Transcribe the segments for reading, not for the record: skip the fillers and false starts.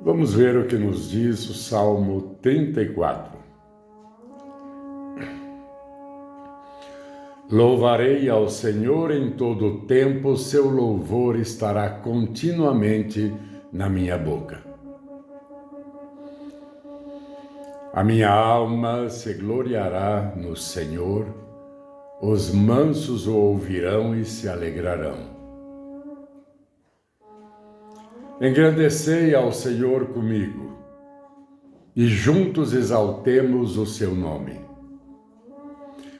Vamos ver o que nos diz o Salmo 34. Louvarei ao Senhor em todo o tempo, seu louvor estará continuamente na minha boca. A minha alma se gloriará no Senhor, os mansos o ouvirão e se alegrarão. Engrandecei ao Senhor comigo, e juntos exaltemos o seu nome.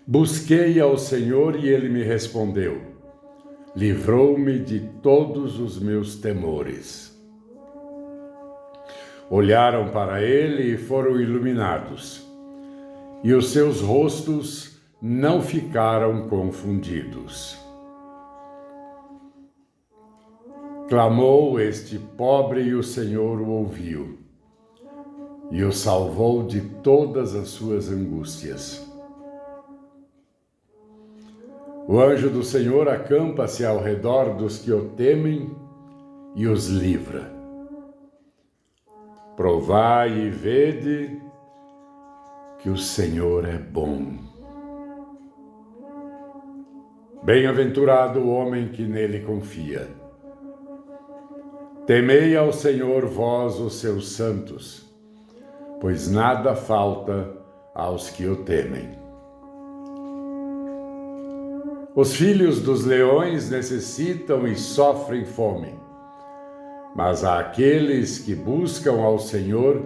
Busquei ao Senhor e ele me respondeu, livrou-me de todos os meus temores. Olharam para ele e foram iluminados, e os seus rostos não ficaram confundidos. Clamou este pobre e o Senhor o ouviu, e o salvou de todas as suas angústias. O anjo do Senhor acampa-se ao redor dos que o temem e os livra. Provai e vede que o Senhor é bom. Bem-aventurado o homem que nele confia. Temei ao Senhor, vós, os seus santos, pois nada falta aos que o temem. Os filhos dos leões necessitam e sofrem fome, mas àqueles que buscam ao Senhor,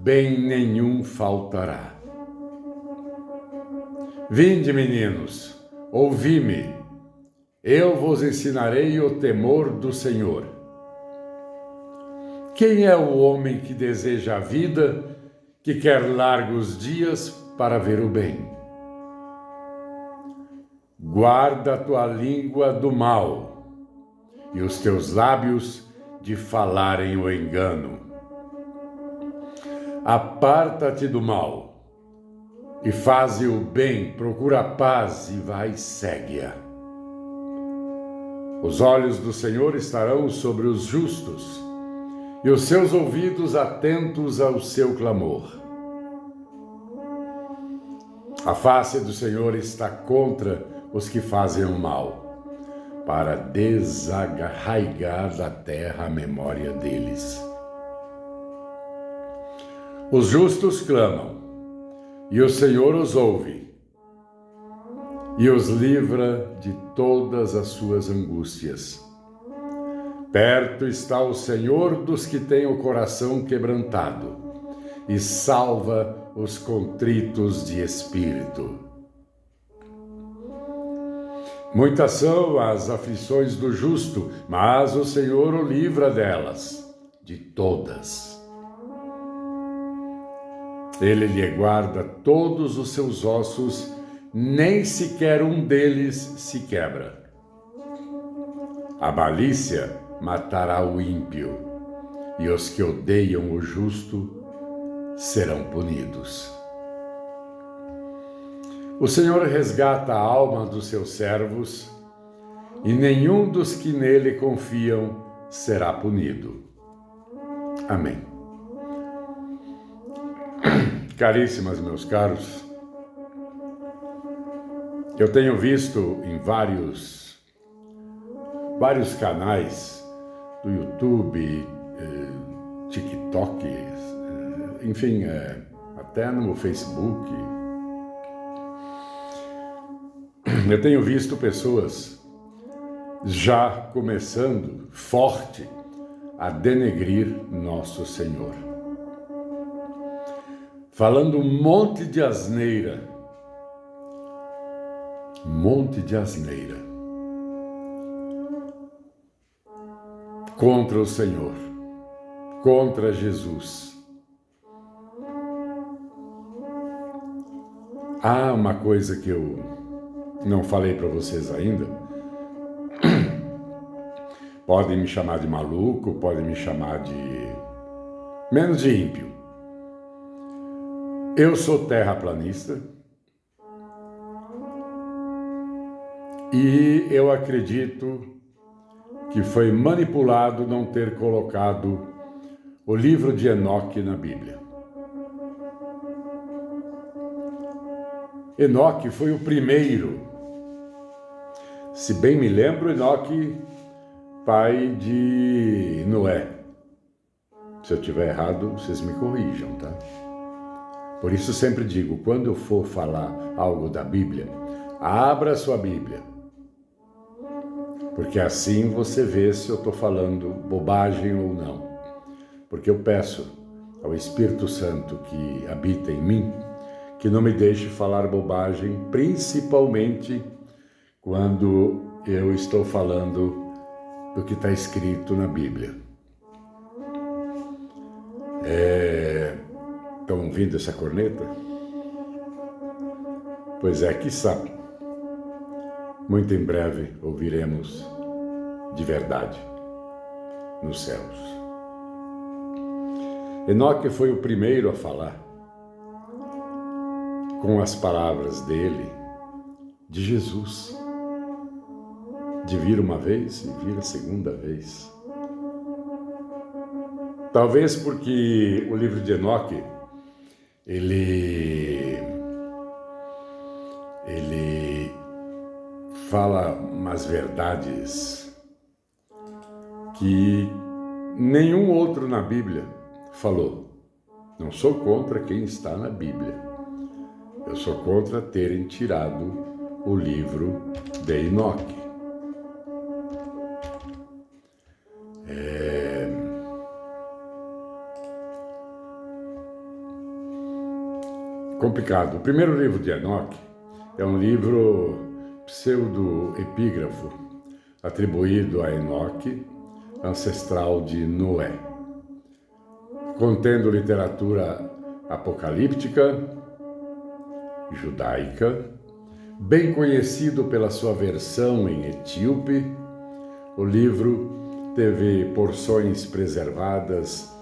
bem nenhum faltará. Vinde, meninos, ouvi-me, eu vos ensinarei o temor do Senhor. Quem é o homem que deseja a vida, que quer largos dias para ver o bem? Guarda a tua língua do mal e os teus lábios de falarem o engano. Aparta-te do mal e faze o bem, procura a paz e vai segue-a. Os olhos do Senhor estarão sobre os justos e os seus ouvidos atentos ao seu clamor. A face do Senhor está contra os que fazem o mal, para desarraigar da terra a memória deles. Os justos clamam, e o Senhor os ouve, e os livra de todas as suas angústias. Perto está o Senhor dos que têm o coração quebrantado, e salva os contritos de espírito. Muitas são as aflições do justo, mas o Senhor o livra delas, de todas. Ele lhe guarda todos os seus ossos, nem sequer um deles se quebra. A malícia matará o ímpio, e os que odeiam o justo serão punidos. O Senhor resgata a alma dos seus servos, e nenhum dos que nele confiam será punido. Amém. Caríssimas, meus caros, eu tenho visto em vários canais do YouTube, TikTok, enfim, até no Facebook. Eu tenho visto pessoas já começando forte a denegrir nosso Senhor, falando um monte de asneira, contra o Senhor, contra Jesus. Há uma coisa que eu não falei para vocês ainda. Podem me chamar de maluco, podem me chamar de menos de ímpio. Eu sou terraplanista, E eu acredito que foi manipulado não ter colocado o livro de Enoque na Bíblia. Enoque foi o primeiro. Se bem me lembro, Enoque, pai de Noé. Se eu estiver errado, vocês me corrijam, tá? Por isso sempre digo, quando eu for falar algo da Bíblia, abra sua Bíblia. Porque assim você vê se eu estou falando bobagem ou não. Porque eu peço ao Espírito Santo que habita em mim, que não me deixe falar bobagem, principalmente quando eu estou falando do que está escrito na Bíblia. Estão ouvindo essa corneta? Pois é, quiçá, muito em breve ouviremos de verdade nos céus. Enoque foi o primeiro a falar com as palavras dele, de Jesus, de vir uma vez e vir a segunda vez. Talvez porque o livro de Enoque, ele fala umas verdades que nenhum outro na Bíblia falou. Não sou contra quem está na Bíblia. Eu sou contra terem tirado o livro de Enoque. Complicado. O primeiro livro de Enoque é um livro pseudo-epígrafo atribuído a Enoque, ancestral de Noé, contendo literatura apocalíptica, judaica, bem conhecido pela sua versão em etíope. O livro teve porções preservadas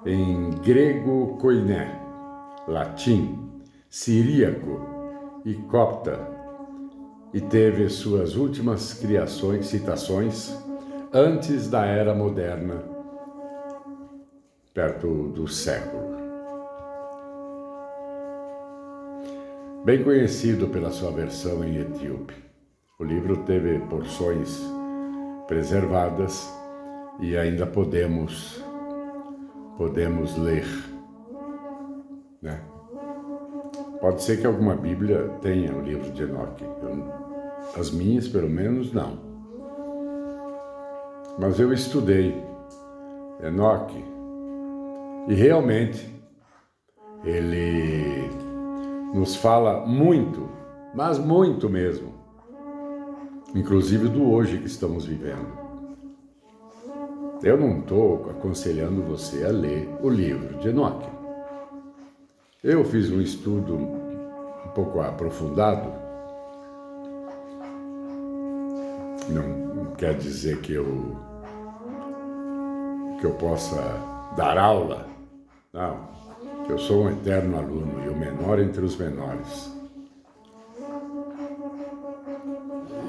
em grego koiné, latim, siríaco e copta, e teve suas últimas citações antes da Era Moderna, perto do século. Bem conhecido pela sua versão em etíope, o livro teve porções preservadas e ainda podemos ler, né? Pode ser que alguma Bíblia tenha o livro de Enoque. As minhas, pelo menos, não. Mas eu estudei Enoque e realmente ele nos fala muito, mas muito mesmo, inclusive do hoje que estamos vivendo. Eu não estou aconselhando você a ler o livro de Enoque. Eu fiz um estudo um pouco aprofundado. Não quer dizer que eu possa dar aula. Não, eu sou um eterno aluno e o menor entre os menores.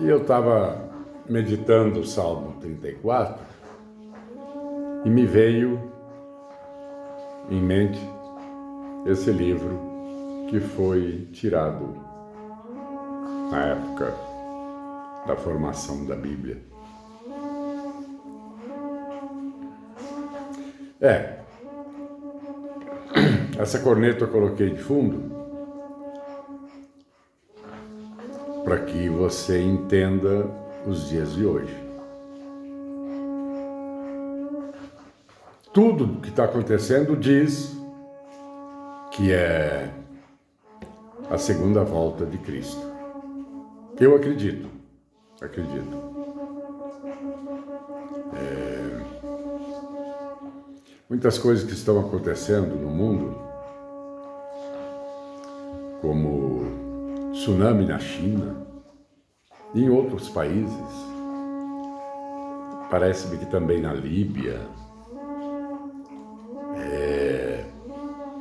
E eu estava meditando o Salmo 34 e me veio em mente esse livro que foi tirado na época da formação da Bíblia. Essa corneta eu coloquei de fundo para que você entenda os dias de hoje. Tudo que está acontecendo diz que é a segunda volta de Cristo. Eu acredito. Muitas coisas que estão acontecendo no mundo, como tsunami na China e em outros países, parece-me que também na Líbia,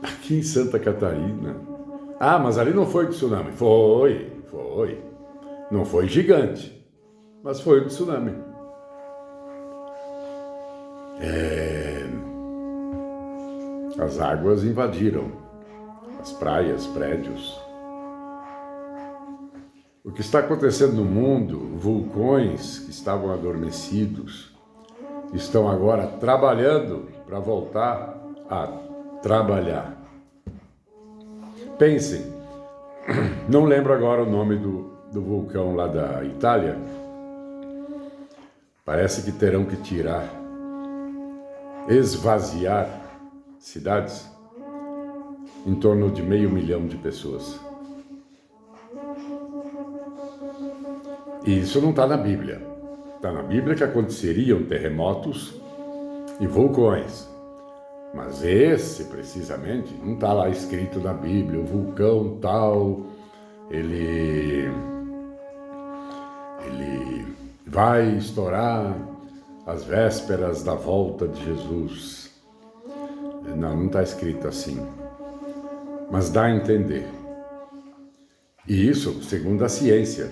aqui em Santa Catarina. Mas ali não foi tsunami. Foi. Não foi gigante, mas foi um tsunami. As águas invadiram as praias, prédios. O que está acontecendo no mundo, vulcões que estavam adormecidos, estão agora trabalhando para voltar a trabalhar. Pensem, não lembro agora o nome do vulcão lá da Itália. Parece que terão que esvaziar cidades em torno de 500 mil de pessoas. E isso não está na Bíblia. Está na Bíblia que aconteceriam terremotos e vulcões. Mas esse, precisamente, não está lá escrito na Bíblia. O vulcão tal, ele vai estourar às vésperas da volta de Jesus. Não está escrito assim. Mas dá a entender. E isso, segundo a ciência,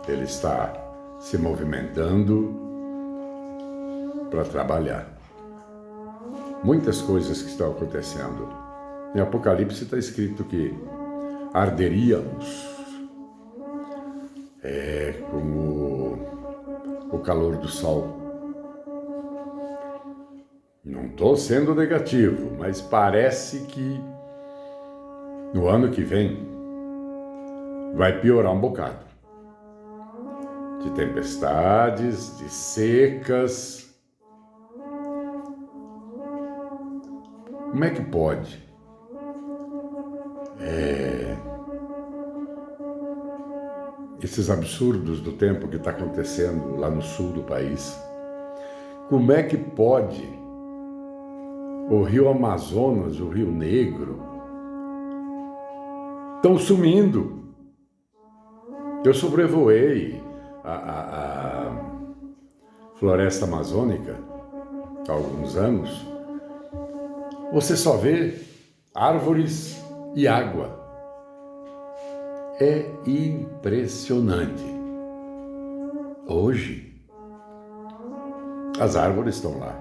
ele está se movimentando para trabalhar. Muitas coisas que estão acontecendo. Em Apocalipse está escrito que arderíamos como o calor do sol. Não estou sendo negativo, mas parece que no ano que vem vai piorar um bocado. De tempestades, de secas. Como é que pode? Esses absurdos do tempo que está acontecendo lá no sul do país. Como é que pode o Rio Amazonas, o Rio Negro, estão sumindo? Eu sobrevoei a floresta amazônica há alguns anos. Você só vê árvores e água. É impressionante. Hoje, as árvores estão lá.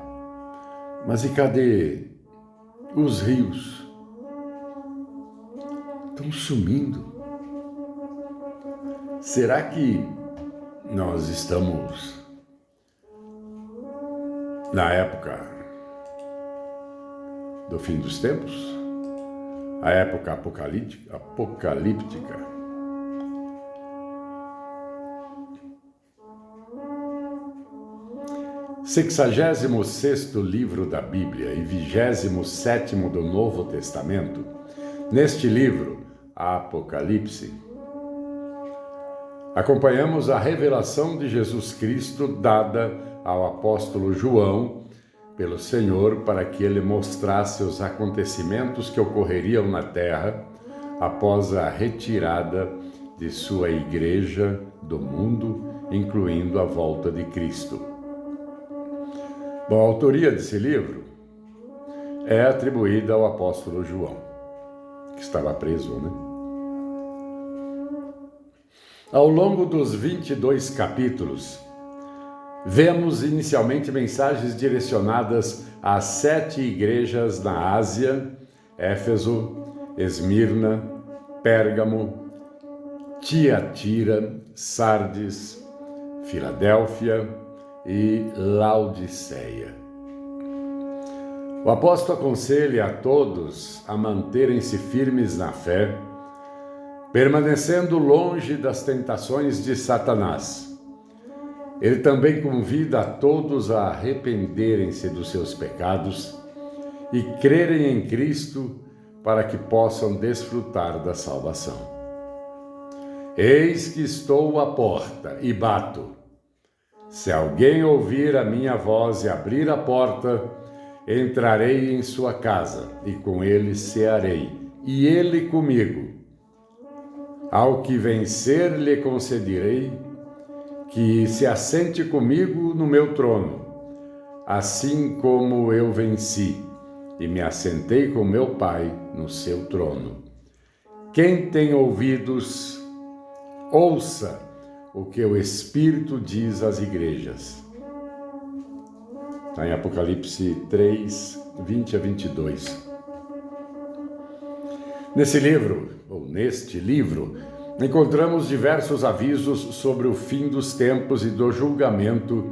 Mas e cadê os rios? Estão sumindo. Será que nós estamos na época do fim dos tempos? A época apocalíptica? 66º livro da Bíblia e 27º do Novo Testamento, neste livro, Apocalipse, acompanhamos a revelação de Jesus Cristo dada ao apóstolo João pelo Senhor para que ele mostrasse os acontecimentos que ocorreriam na terra após a retirada de sua igreja do mundo, incluindo a volta de Cristo. Bom, a autoria desse livro é atribuída ao apóstolo João, que estava preso, né? Ao longo dos 22 capítulos, vemos inicialmente mensagens direcionadas às 7 igrejas na Ásia: Éfeso, Esmirna, Pérgamo, Tiatira, Sardes, Filadélfia e Laodiceia. O apóstolo aconselha a todos a manterem-se firmes na fé, permanecendo longe das tentações de Satanás. Ele também convida a todos a arrependerem-se dos seus pecados e crerem em Cristo para que possam desfrutar da salvação. Eis que estou à porta e bato. Se alguém ouvir a minha voz e abrir a porta, entrarei em sua casa e com ele cearei, e ele comigo. Ao que vencer lhe concederei que se assente comigo no meu trono, assim como eu venci e me assentei com meu Pai no seu trono. Quem tem ouvidos, ouça o que o Espírito diz às igrejas. Está em Apocalipse 3, 20 a 22. Neste livro, encontramos diversos avisos sobre o fim dos tempos e do julgamento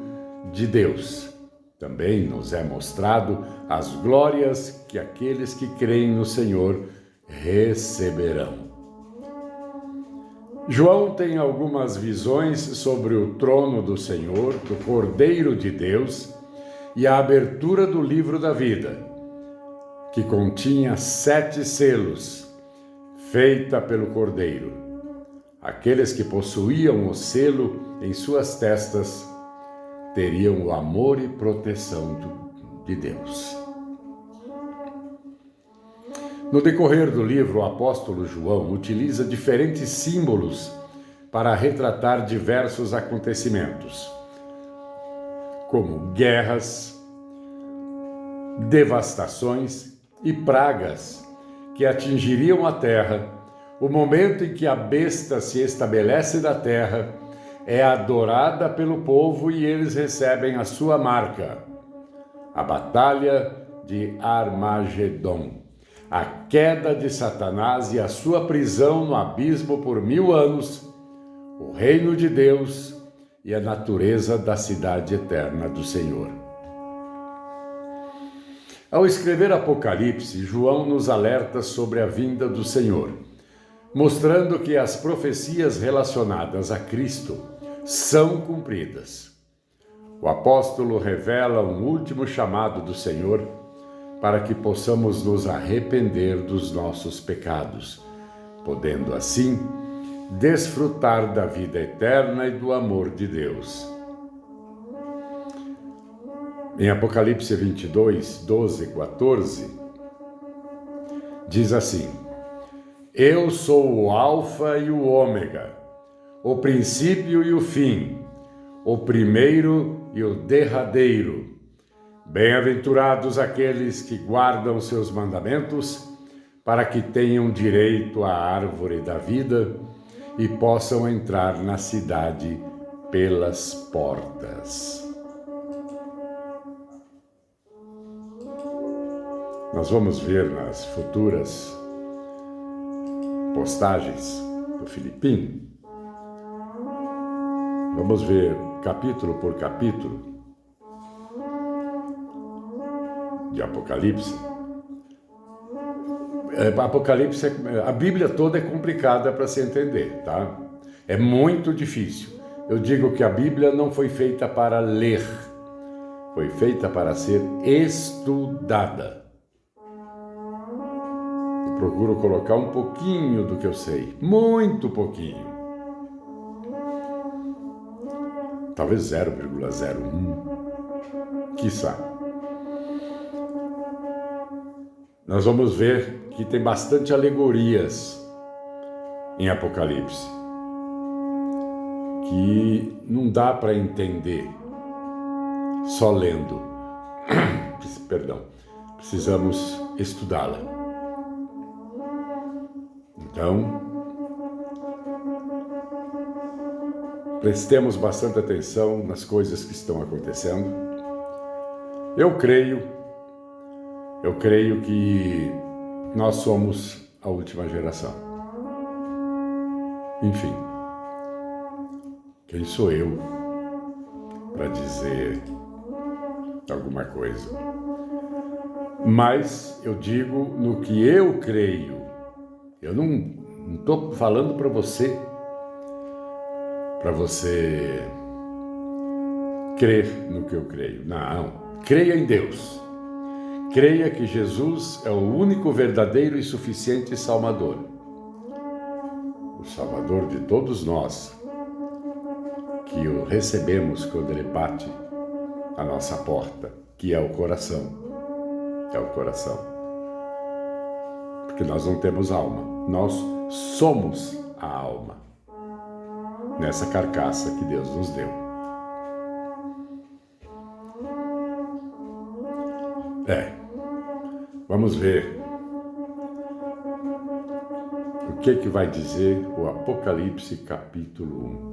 de Deus. Também nos é mostrado as glórias que aqueles que creem no Senhor receberão. João tem algumas visões sobre o trono do Senhor, do Cordeiro de Deus e a abertura do livro da vida, que continha 7 selos, feita pelo Cordeiro. Aqueles que possuíam o selo em suas testas teriam o amor e proteção de Deus. No decorrer do livro, o apóstolo João utiliza diferentes símbolos para retratar diversos acontecimentos, como guerras, devastações e pragas que atingiriam a terra. O momento em que a besta se estabelece na terra é adorada pelo povo e eles recebem a sua marca. A batalha de Armagedon, a queda de Satanás e a sua prisão no abismo por 1000 anos, o reino de Deus e a natureza da cidade eterna do Senhor. Ao escrever Apocalipse, João nos alerta sobre a vinda do Senhor, mostrando que as profecias relacionadas a Cristo são cumpridas. O apóstolo revela um último chamado do Senhor para que possamos nos arrepender dos nossos pecados, podendo assim desfrutar da vida eterna e do amor de Deus. Em Apocalipse 22, 12 e 14, diz assim: Eu sou o Alfa e o Ômega, o princípio e o fim, o primeiro e o derradeiro. Bem-aventurados aqueles que guardam seus mandamentos, para que tenham direito à árvore da vida e possam entrar na cidade pelas portas. Nós vamos ver nas futuras postagens do Filipim, vamos ver capítulo por capítulo de Apocalipse. Apocalipse, a Bíblia toda é complicada para se entender, tá? É muito difícil. Eu digo que a Bíblia não foi feita para ler, foi feita para ser estudada. Eu procuro colocar um pouquinho do que eu sei, muito pouquinho. Talvez 0,01, quiçá. Nós vamos ver que tem bastante alegorias em Apocalipse, que não dá para entender só lendo. Perdão, precisamos estudá-la. Então, prestemos bastante atenção nas coisas que estão acontecendo. Eu creio que nós somos a última geração. Enfim, quem sou eu para dizer alguma coisa? Mas eu digo no que eu creio. Eu não estou falando para você crer no que eu creio. Não, creia em Deus. Creia que Jesus é o único verdadeiro e suficiente Salvador. O Salvador de todos nós, que o recebemos quando Ele bate a nossa porta, que é o coração. É o coração. Porque nós não temos alma, nós somos a alma, nessa carcaça que Deus nos deu. Vamos ver o que vai dizer o Apocalipse capítulo 1.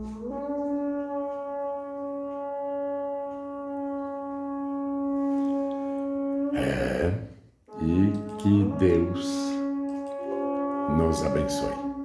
E que Deus nos abençoe.